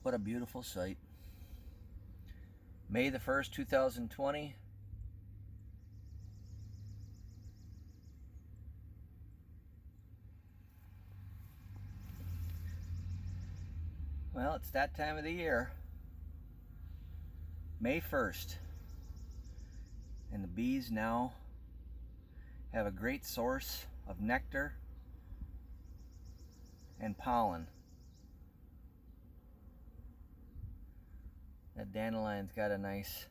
What a beautiful sight. May the 1st, 2020. Well, it's that time of the year. May 1st. And the bees now have a great source of nectar and pollen. That dandelion's got a nice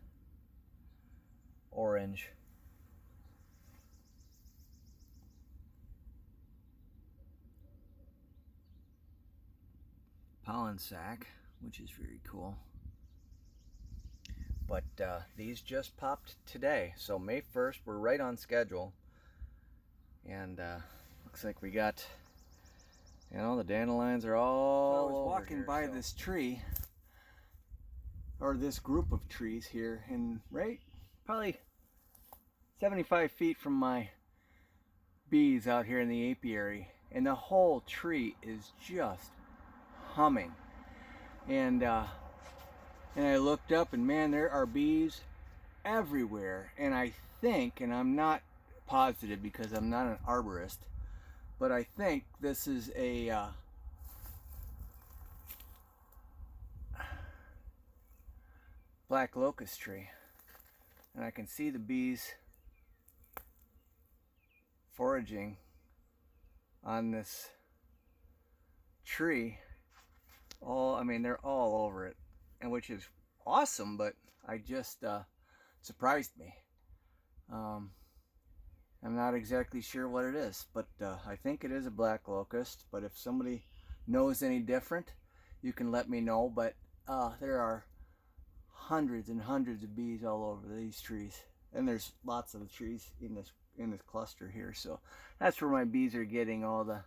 orange. Pollen sac, which is very cool. But these just popped today, so May 1st, we're right on schedule. And looks like we got, you know, the dandelions are all over. I was walking by this tree, or this group of trees here, and right probably 75 feet from my bees out here in the apiary, and the whole tree is just humming. And I looked up, and man, there are bees everywhere. And I think, and I'm not positive because I'm not an arborist, but I think this is a black locust tree. And I can see the bees foraging on this tree. I mean, they're all over it, and which is awesome, but I just surprised me. I'm not exactly sure what it is, but I think it is a black locust. But if somebody knows any different, you can let me know. But there are hundreds and hundreds of bees all over these trees, and there's lots of trees in this cluster here. So that's where my bees are getting all the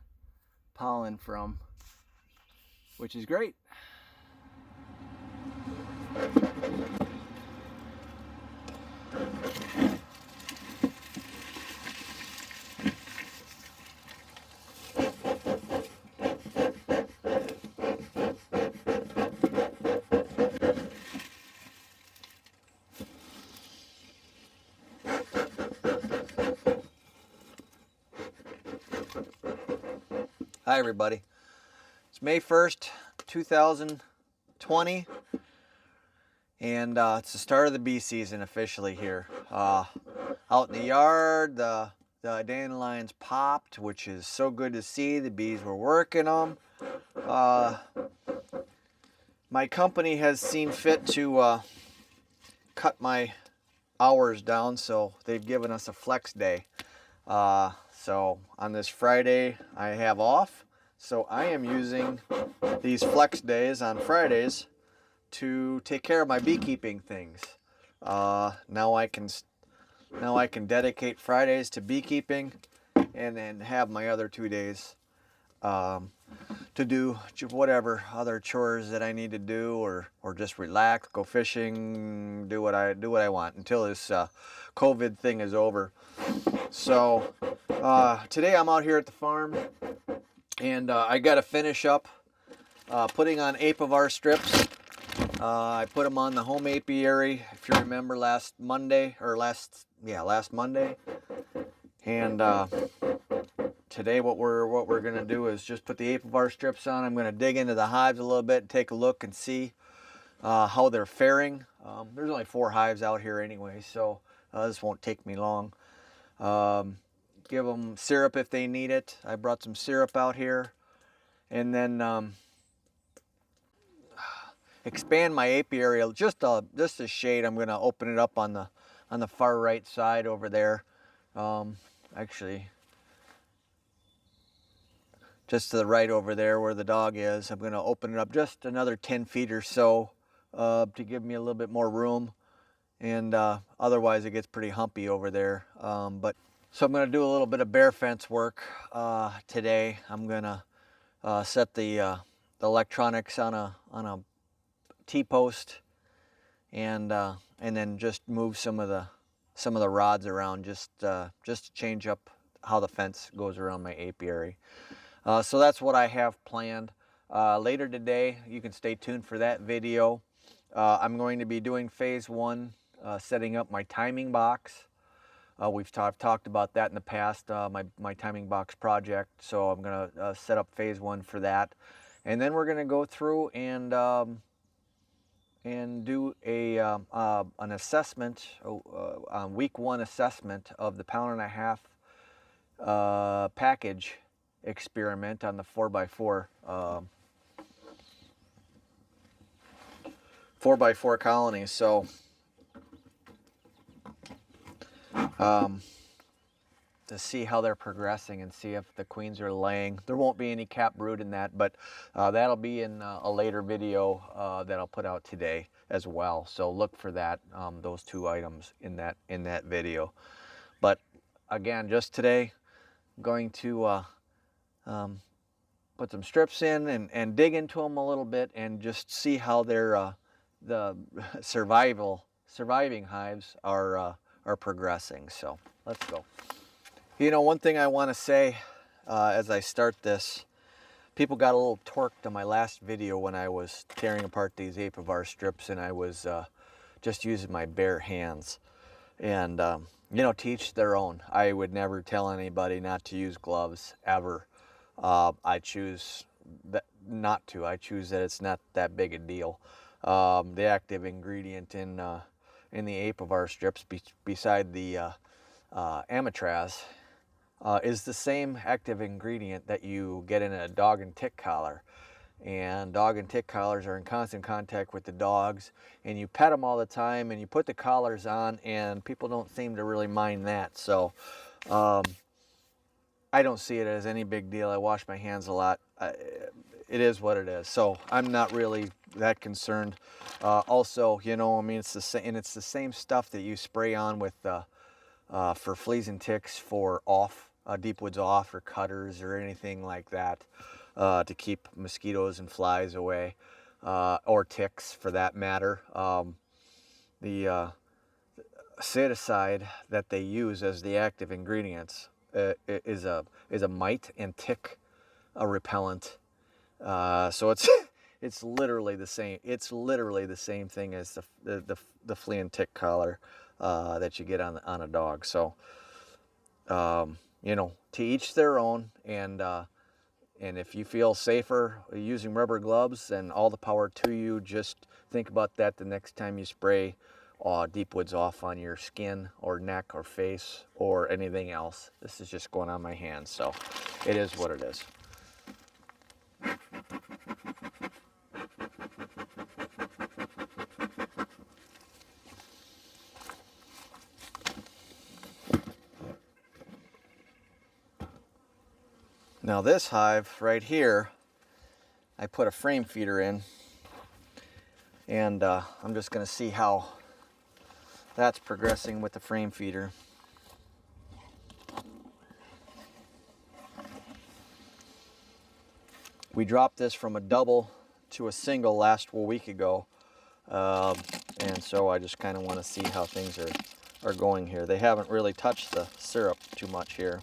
pollen from, which is great. Hi everybody. It's May 1st, 2020, and it's the start of the bee season officially here. Out in the yard, the dandelions popped, which is so good to see. The bees were working them. My company has seen fit to cut my hours down, so they've given us a flex day. So on this Friday I have off, so I am using these flex days on Fridays to take care of my beekeeping things. Now I can dedicate Fridays to beekeeping, and then have my other 2 days to do whatever other chores that I need to do, or just relax, go fishing, do what I want until this COVID thing is over. So today I'm out here at the farm, and I got to finish up putting on Apivar strips. I put them on the home apiary, if you remember, last Monday. And today what we're gonna do is just put the Apivar strips on. I'm gonna dig into the hives a little bit, take a look and see how they're faring. There's only 4 hives out here anyway, so this won't take me long. Give them syrup if they need it. I brought some syrup out here, and then expand my apiary just a shade. I'm gonna open it up on the far right side over there. Actually, just to the right over there where the dog is. I'm gonna open it up just another 10 feet or so to give me a little bit more room, and otherwise it gets pretty humpy over there. So I'm gonna do a little bit of bare fence work today. I'm gonna set the electronics on a T-post, and then just move some of the rods around, just to change up how the fence goes around my apiary. So that's what I have planned. later today. You can stay tuned for that video. I'm going to be doing phase 1, setting up my timing box. I've talked about that in the past, my timing box project. So I'm going to set up phase 1 for that. And then we're going to go through and do an assessment, week 1 assessment of the 1.5 pound package experiment on the 4x4 4x4 colonies. So to see how they're progressing and see if the queens are laying. There won't be any cap brood in that, but that'll be in a later video that I'll put out today as well. So look for that, those 2 items in that video. But again, just today, I'm going to put some strips in and dig into them a little bit and just see how their the surviving hives are progressing. So let's go. You know, one thing I want to say as I start this, people got a little torqued on my last video when I was tearing apart these Apivar strips and I was just using my bare hands. And, you know, to each their own. I would never tell anybody not to use gloves, ever. I choose not to. I choose that it's not that big a deal. The active ingredient in the Apivar strips, beside the Amatraz, is the same active ingredient that you get in a dog and tick collar. And dog and tick collars are in constant contact with the dogs, and you pet them all the time and you put the collars on, and people don't seem to really mind that. So I don't see it as any big deal. I wash my hands a lot. It is what it is. So I'm not really that concerned. Also, you know, I mean, it's the same, and it's the same stuff that you spray on with for fleas and ticks for deep woods off, or cutters or anything like that, to keep mosquitoes and flies away, or ticks for that matter. The Citicide that they use as the active ingredients is a mite and tick repellent. So it's literally the same. It's literally the same thing as the flea and tick collar that you get on a dog. So you know, to each their own. And if you feel safer using rubber gloves, then all the power to you. Just think about that the next time you spray deep woods off on your skin or neck or face or anything else. This is just going on my hands, so it is what it is. Now this hive right here, I put a frame feeder in, and I'm just going to see how that's progressing with the frame feeder. We dropped this from a double to a single last week ago, and so I just kind of want to see how things are going here. They haven't really touched the syrup too much here.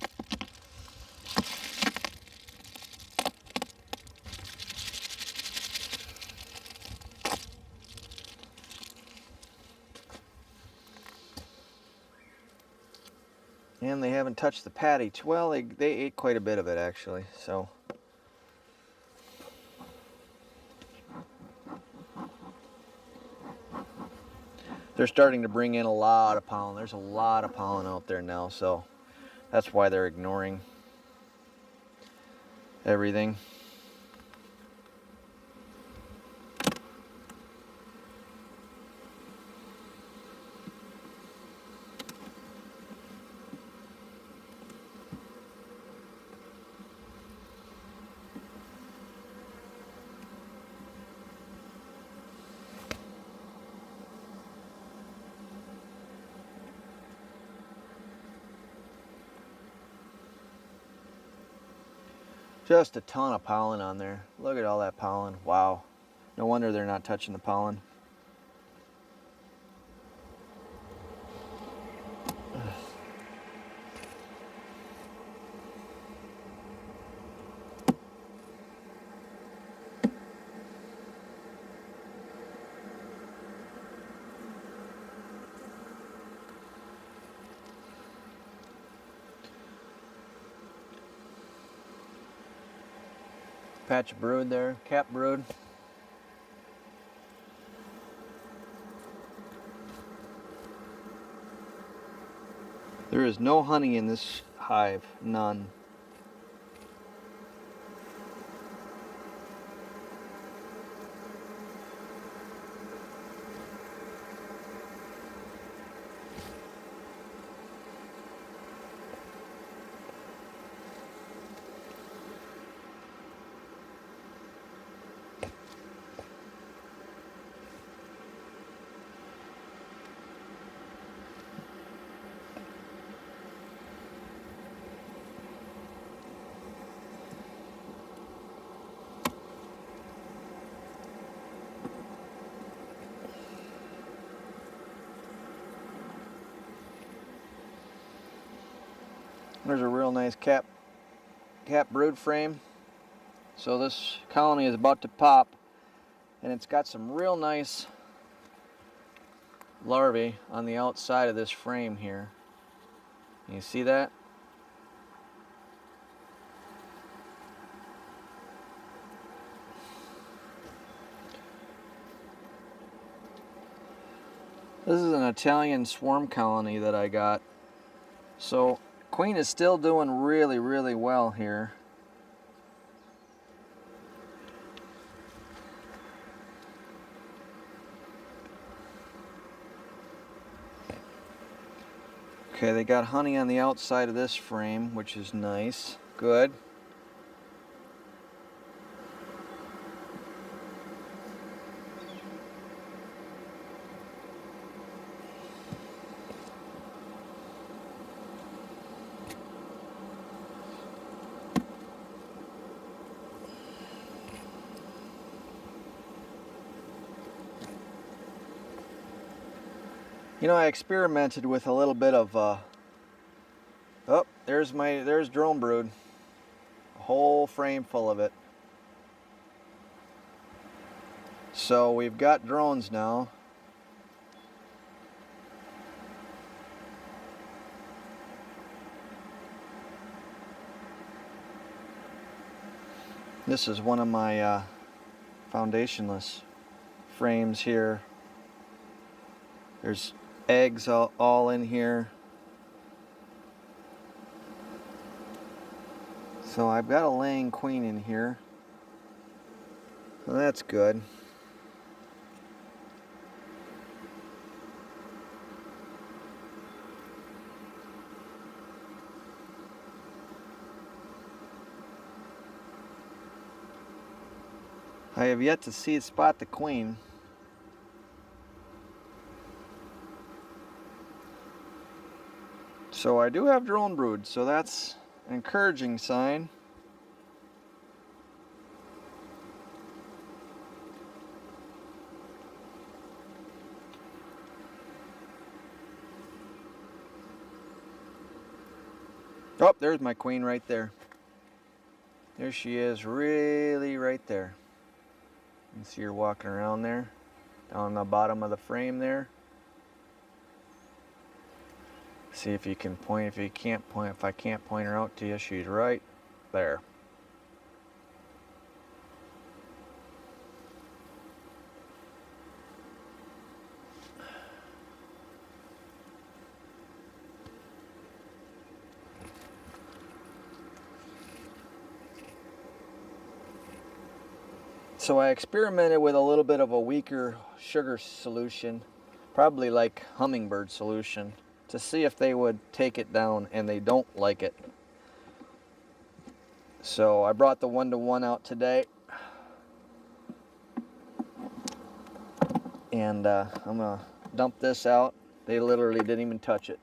And they haven't touched the patty. Well, they ate quite a bit of it actually, so. They're starting to bring in a lot of pollen. There's a lot of pollen out there now, so that's why they're ignoring everything. Just a ton of pollen on there. Look at all that pollen. Wow. No wonder they're not touching the pollen. Patch of brood there, cap brood. There is no honey in this hive, none. There's a real nice cap brood frame. So this colony is about to pop, and it's got some real nice larvae on the outside of this frame here. You see that? This is an Italian swarm colony that I got. So queen is still doing really, really well here. Okay, they got honey on the outside of this frame, which is nice. Good. You know, I experimented with a little bit of, oh, there's drone brood. A whole frame full of it. So we've got drones now. This is one of my foundationless frames here. There's eggs all in here. So I've got a laying queen in here. So that's good. I have yet to see it spot the queen. So I do have drone brood, so that's an encouraging sign. Oh, there's my queen right there. There she is, really right there. You can see her walking around there, down the bottom of the frame there. See if you can point, if you can't point, if I can't point her out to you, she's right there. So I experimented with a little bit of a weaker sugar solution, probably like hummingbird solution, to see if they would take it down, and they don't like it. So I brought the 1-to-1 out today, and I'm gonna dump this out. They literally didn't even touch it.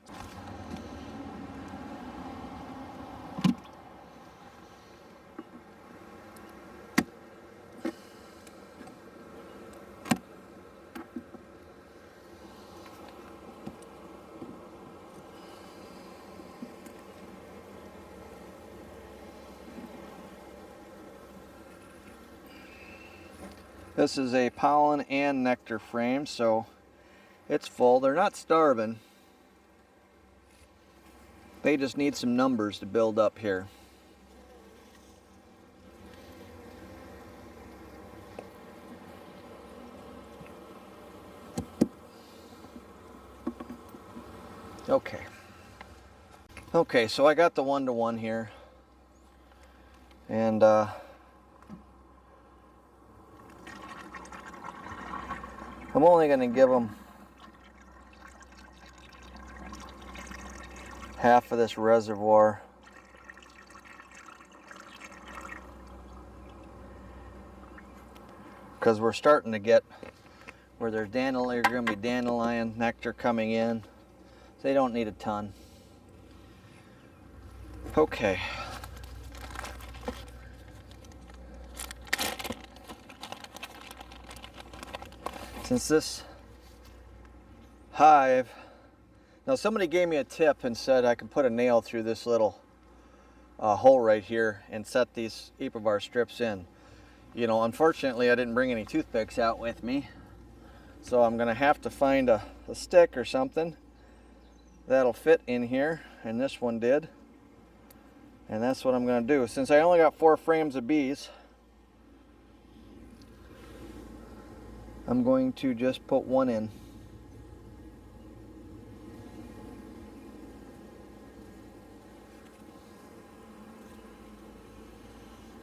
This is a pollen and nectar frame, so it's full. They're not starving. They just need some numbers to build up here. Okay, so I got the 1-to-1 here, and I'm only going to give them half of this reservoir. Because we're starting to get where there's going to be dandelion nectar coming in. So they don't need a ton. Okay. Since this hive, now somebody gave me a tip and said I could put a nail through this little hole right here and set these Apivar strips in. You know, unfortunately I didn't bring any toothpicks out with me, so I'm gonna have to find a stick or something that'll fit in here, and this one did, and that's what I'm gonna do. Since I only got 4 frames of bees, I'm going to just put one in.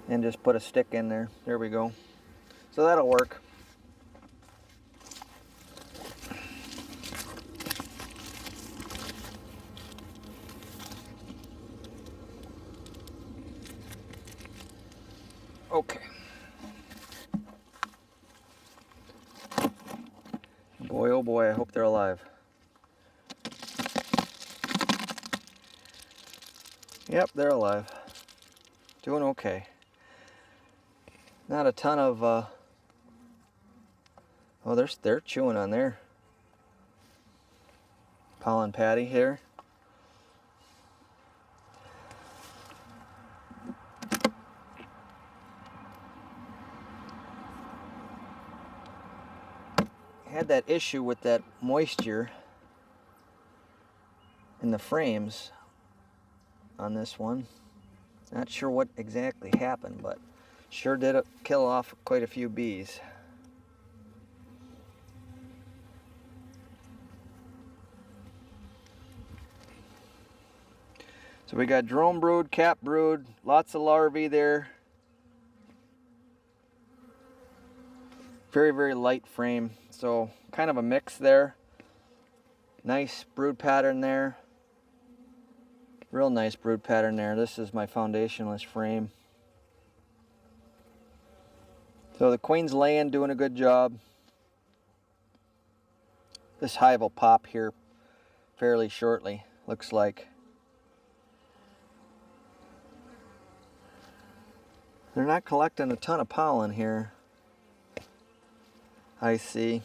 And just put a stick in there. There we go. So that'll work. Okay. Boy, oh boy, I hope they're alive. Yep, they're alive. Doing okay. Not a ton of, oh, they're chewing on their pollen patty here. Had that issue with that moisture in the frames on this one. Not sure what exactly happened, but sure did kill off quite a few bees. So we got drone brood, cap brood, lots of larvae there. Very, very light frame, so kind of a mix there. Nice brood pattern there. Real nice brood pattern there. This is my foundationless frame. So the queen's laying, doing a good job. This hive will pop here fairly shortly, looks like. They're not collecting a ton of pollen here, I see.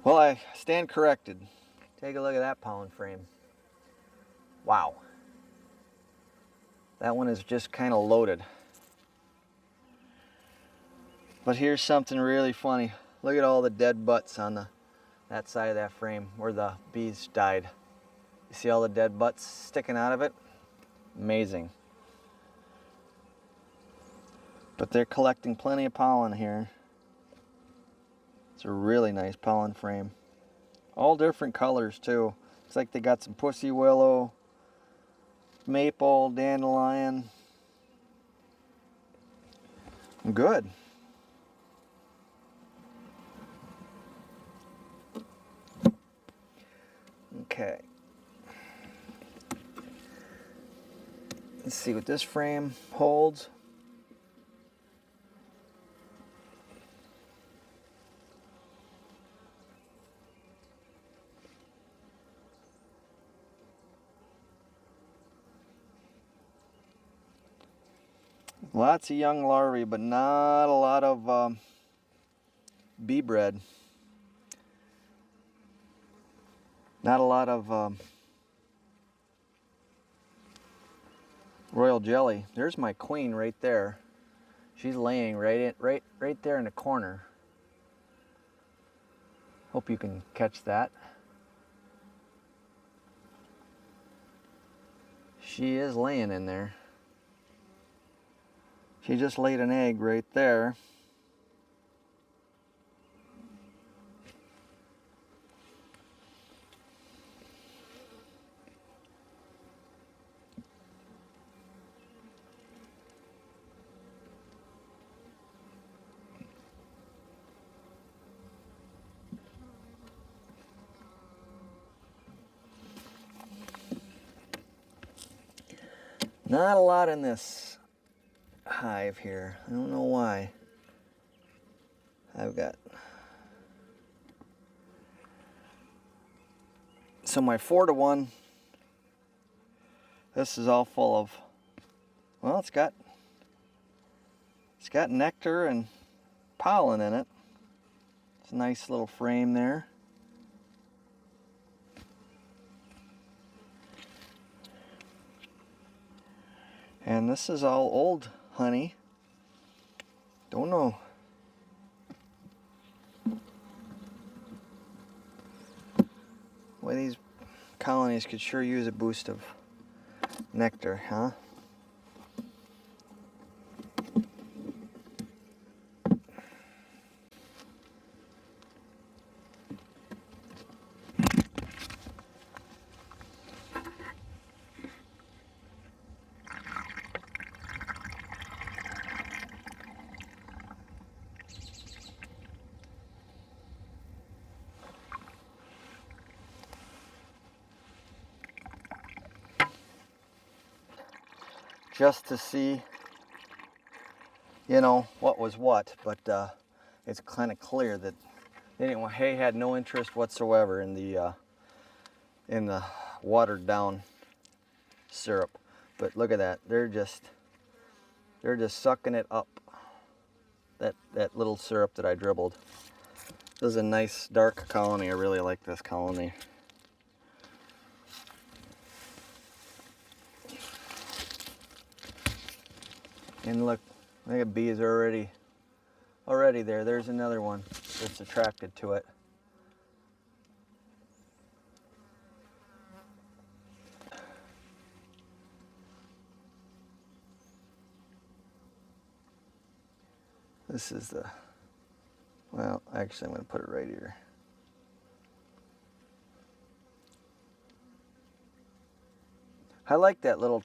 Well, I stand corrected. Take a look at that pollen frame. Wow. That one is just kind of loaded. But here's something really funny. Look at all the dead butts on that side of that frame where the bees died. You see all the dead butts sticking out of it? Amazing. But they're collecting plenty of pollen here. It's a really nice pollen frame. All different colors too. Looks like they got some pussy willow, maple, dandelion. Good. Okay. Let's see what this frame holds. Lots of young larvae, but not a lot of bee bread. Not a lot of royal jelly. There's my queen right there. She's laying right there in the corner. Hope you can catch that. She is laying in there. She just laid an egg right there. Not a lot in this hive here. I don't know why. I've got... So my 4-to-1, this is all full of, well, it's got nectar and pollen in it. It's a nice little frame there. And this is all old honey. Don't know. Boy, these colonies could sure use a boost of nectar, huh? Just to see, you know, what was what, but it's kind of clear that they had no interest whatsoever in the watered down syrup. But look at that, they're just sucking it up. That little syrup that I dribbled. This is a nice dark colony. I really like this colony. And look at bees already there. There's another one that's attracted to it. This is the, well, actually I'm going to put it right here. I like that little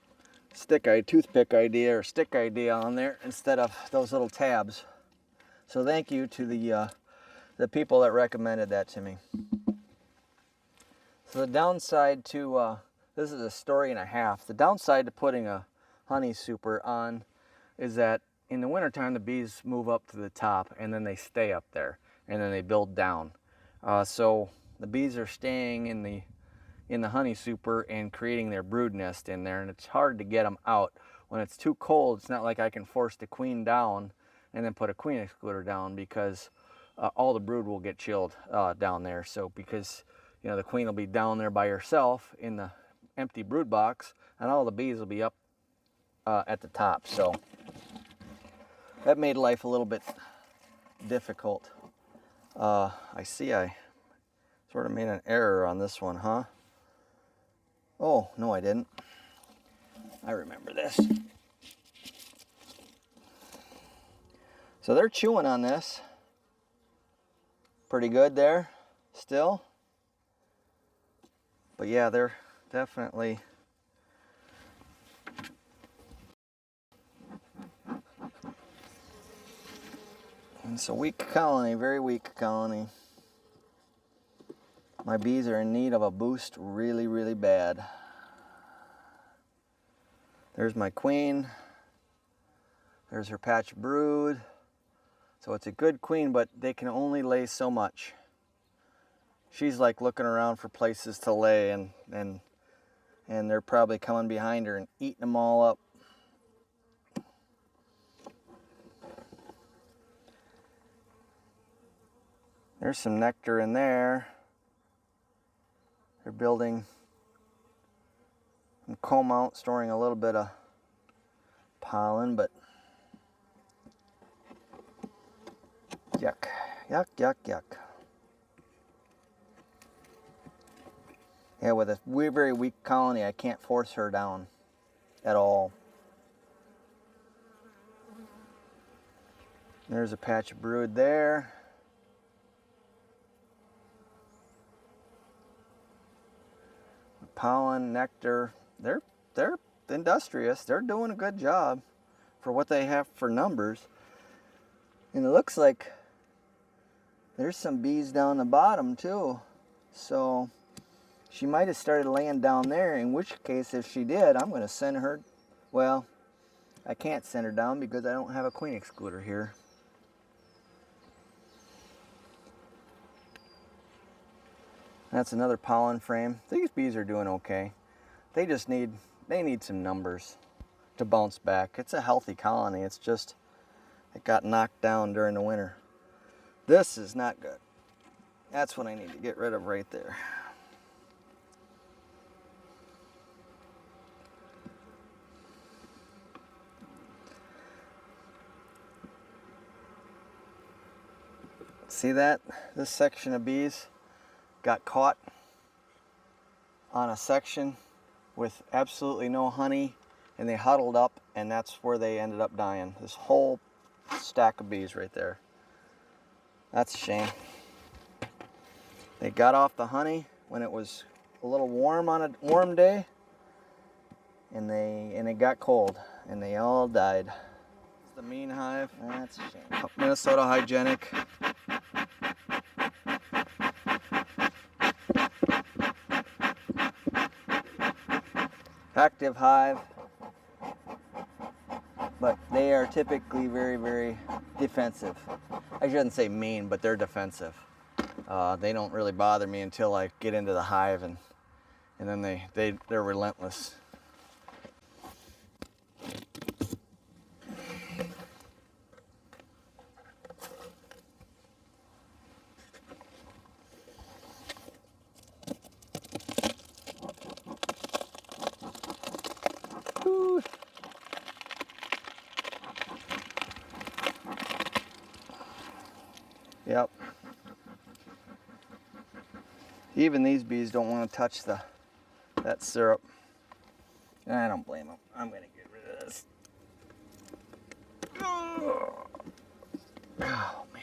toothpick idea or stick idea on there instead of those little tabs. So thank you to the people that recommended that to me. So the downside to, this is a story and a half. The downside to putting a honey super on is that in the wintertime the bees move up to the top and then they stay up there and then they build down. So the bees are staying in the honey super and creating their brood nest in there, and it's hard to get them out. When it's too cold, it's not like I can force the queen down and then put a queen excluder down, because all the brood will get chilled down there. So because, you know, the queen will be down there by herself in the empty brood box and all the bees will be up at the top. So that made life a little bit difficult. I see I sort of made an error on this one, huh? Oh, no, I didn't. I remember this. So they're chewing on this. Pretty good there, still. But yeah, they're definitely... It's a weak colony, very weak colony. My bees are in need of a boost really, really bad. There's my queen. There's her patch brood. So it's a good queen, but they can only lay so much. She's like looking around for places to lay, and they're probably coming behind her and eating them all up. There's some nectar in there. They're building some comb out, storing a little bit of pollen, but yuck, yuck, yuck, yuck. Yeah, with a very weak colony, I can't force her down at all. There's a patch of brood there. Pollen, nectar, they're industrious. They're doing a good job for what they have for numbers. And it looks like there's some bees down the bottom too. So she might have started laying down there, in which case if she did, I'm going to send her, well, I can't send her down because I don't have a queen excluder here. That's another pollen frame. These bees are doing okay. They just need some numbers to bounce back. It's a healthy colony. It's just it got knocked down during the winter. This is not good. That's what I need to get rid of right there. See that? This section of bees got caught on a section with absolutely no honey, and they huddled up, and that's where they ended up dying. This whole stack of bees right there. That's a shame. They got off the honey when it was a little warm on a warm day, and it got cold, and they all died. It's the mean hive. That's a shame. Minnesota hygienic. Active hive, but they are typically very, very defensive. I shouldn't say mean, but they're defensive. They don't really bother me until I get into the hive, and then they're relentless. Ooh. Yep. Even these bees don't want to touch that syrup. I don't blame them. I'm going to get rid of this. Oh, man.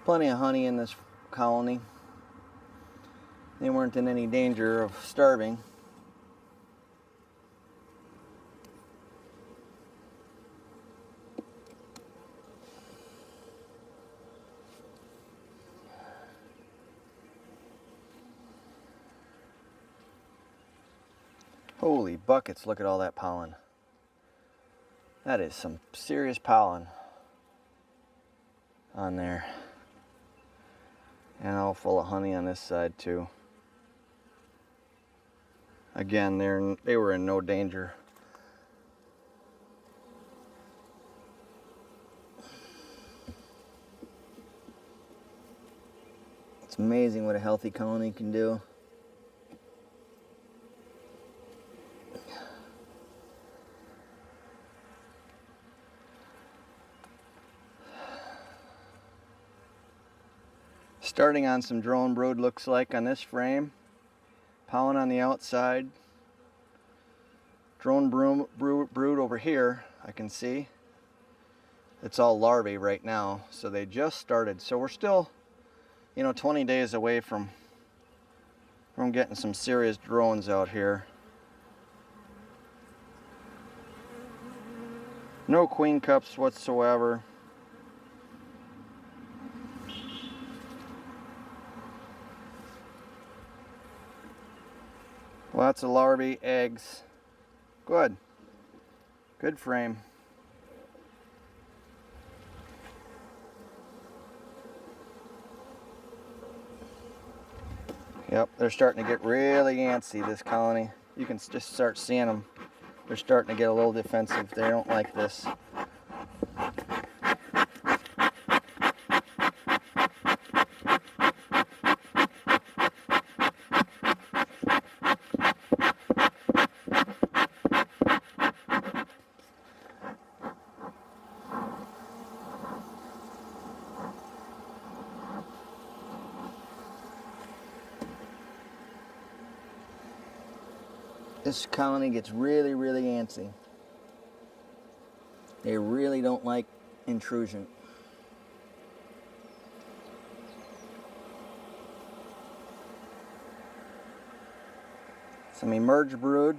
Plenty of honey in this colony. They weren't in any danger of starving. Holy buckets, look at all that pollen. That is some serious pollen. on there. And all full of honey on this side too. Again, they were in no danger. It's amazing what a healthy colony can do. Starting on some drone brood, looks like, on this frame. Pollen on the outside. Drone brood over here, I can see. It's all larvae right now, so they just started. So we're still, you know, 20 days away from getting some serious drones out here. No queen cups whatsoever. Lots of larvae, eggs. Good. Good frame. Yep, they're starting to get really antsy, this colony. You can just start seeing them. They're starting to get a little defensive. They don't like this. This colony gets really, really antsy. They really don't like intrusion. Some emerged brood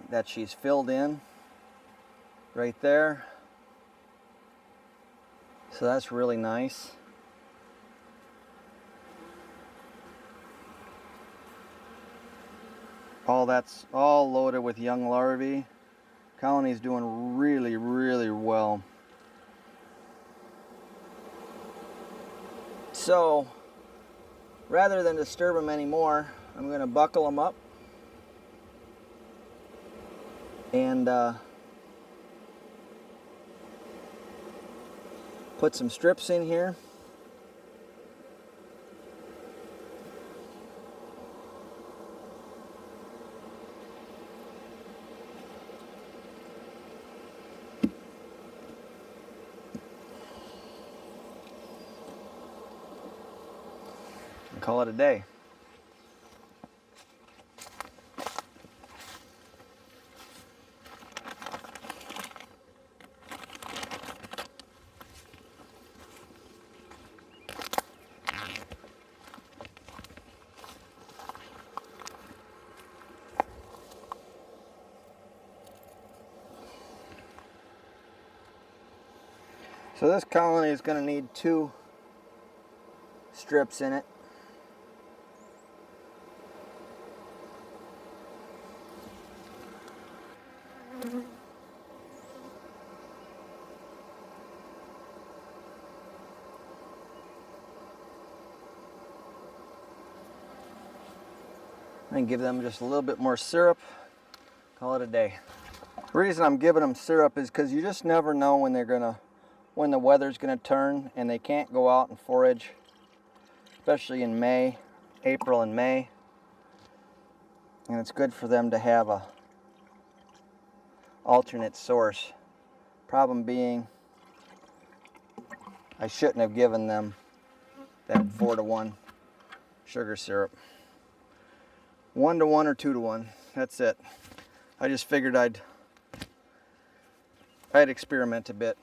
that she's filled in right there. So that's really nice. That's all loaded with young larvae. Colony's doing really, really well. So, rather than disturb them anymore, I'm going to buckle them up and put some strips in here. Call it a day. So this colony is going to need 2 strips in it. And give them just a little bit more syrup. Call it a day. The reason I'm giving them syrup is because you just never know when when the weather's gonna turn and they can't go out and forage, especially in May, April and May. And it's good for them to have a alternate source. Problem being, I shouldn't have given them that 4-to-1 sugar syrup. 1-to-1 or 2-to-1. That's it. I just figured I'd experiment a bit.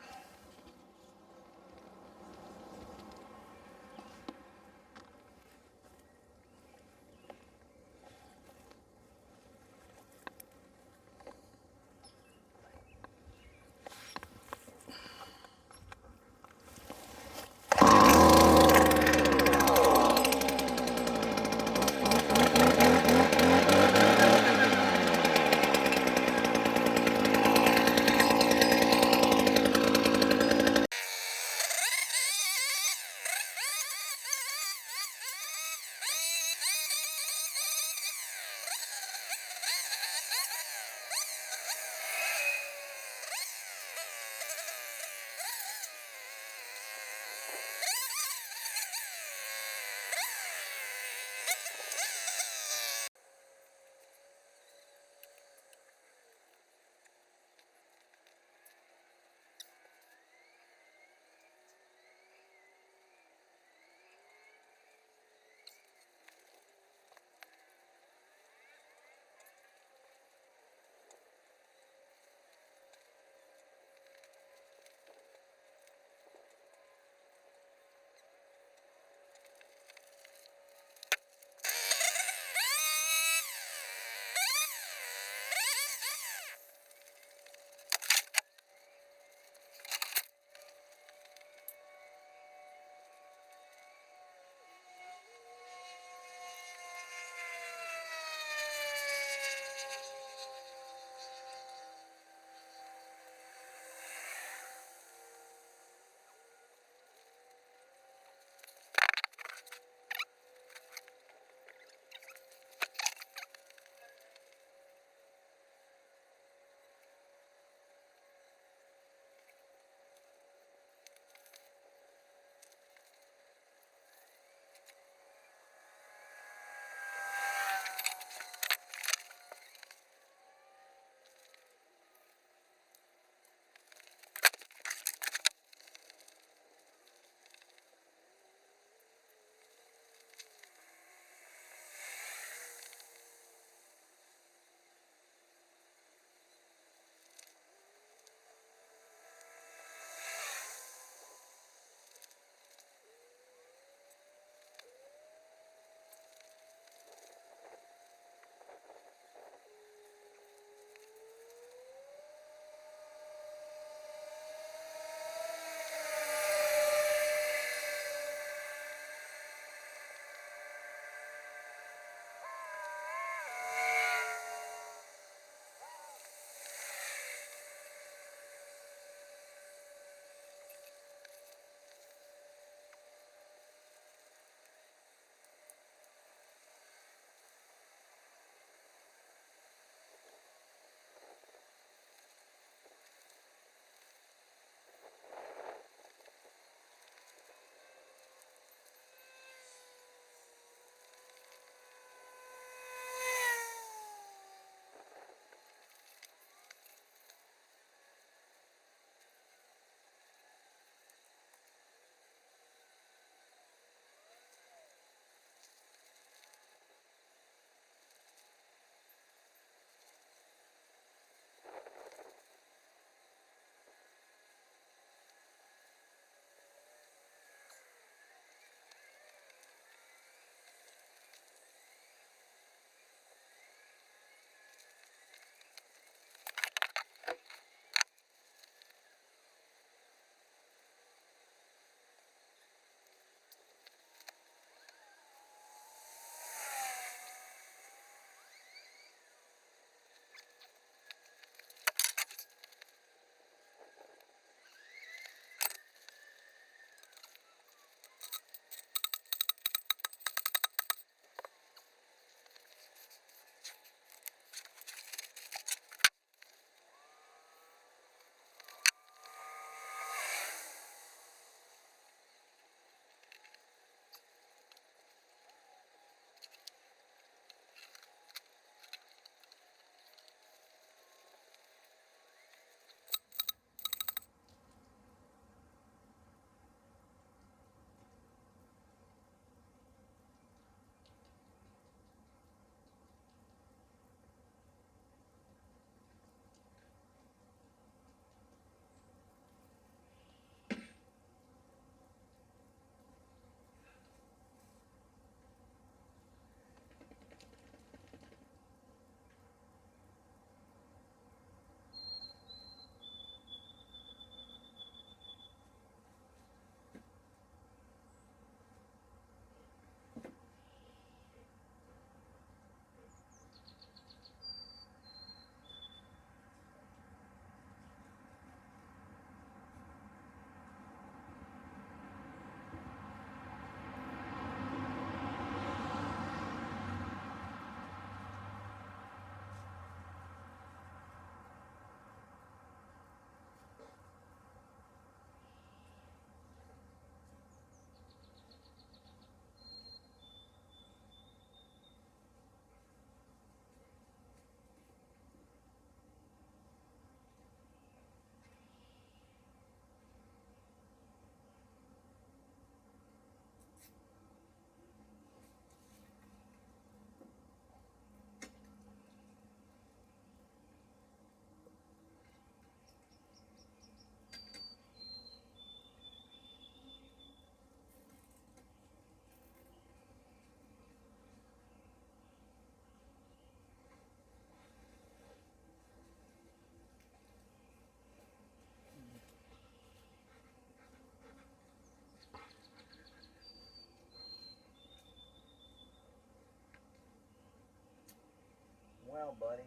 now, buddy.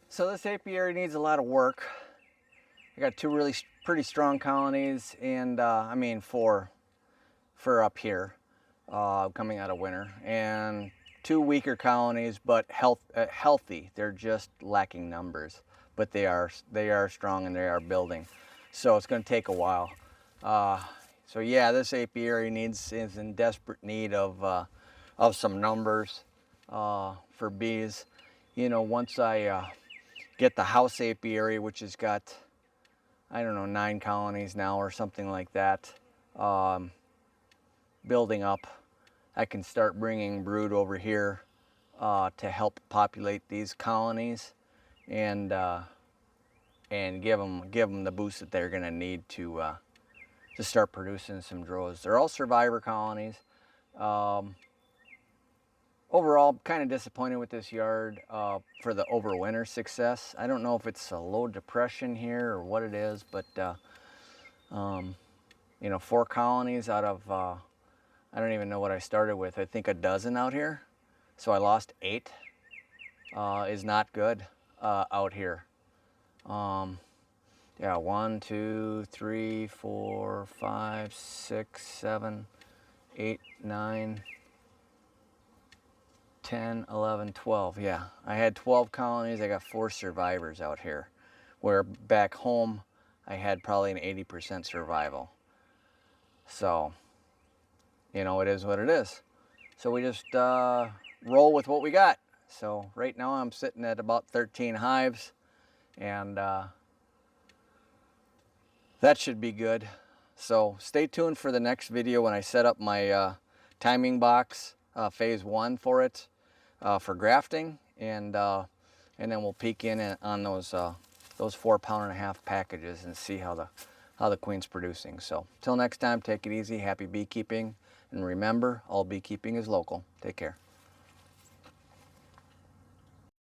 So this apiary needs a lot of work. I got two really pretty strong colonies, and I mean for up here coming out of winter, and two weaker colonies, but healthy. They're just lacking numbers, but they are strong and they are building. So it's going to take a while. So yeah, this apiary is in desperate need of some numbers for bees. You know, once I get the house apiary, which has got, I don't know, 9 colonies now or something like that, building up, I can start bringing brood over here to help populate these colonies and give them the boost that they're going to need to start producing some drones. They're all survivor colonies. Overall, kind of disappointed with this yard for the overwinter success. I don't know if it's a low depression here or what it is, but you know, 4 colonies out of I don't even know what I started with. I think a dozen out here, so I lost 8. Is not good out here. Yeah, 1, 2, 3, 4, 5, 6, 7, 8, 9. 10, 11, 12, yeah. I had 12 colonies, I got 4 survivors out here. Where back home, I had probably an 80% survival. So, you know, it is what it is. So we just roll with what we got. So right now I'm sitting at about 13 hives, and that should be good. So stay tuned for the next video when I set up my timing box, phase 1 for it. For grafting, and then we'll peek in on those 4.5 pound packages and see how the queen's producing. So till next time, take it easy, happy beekeeping, and remember, all beekeeping is local. Take care.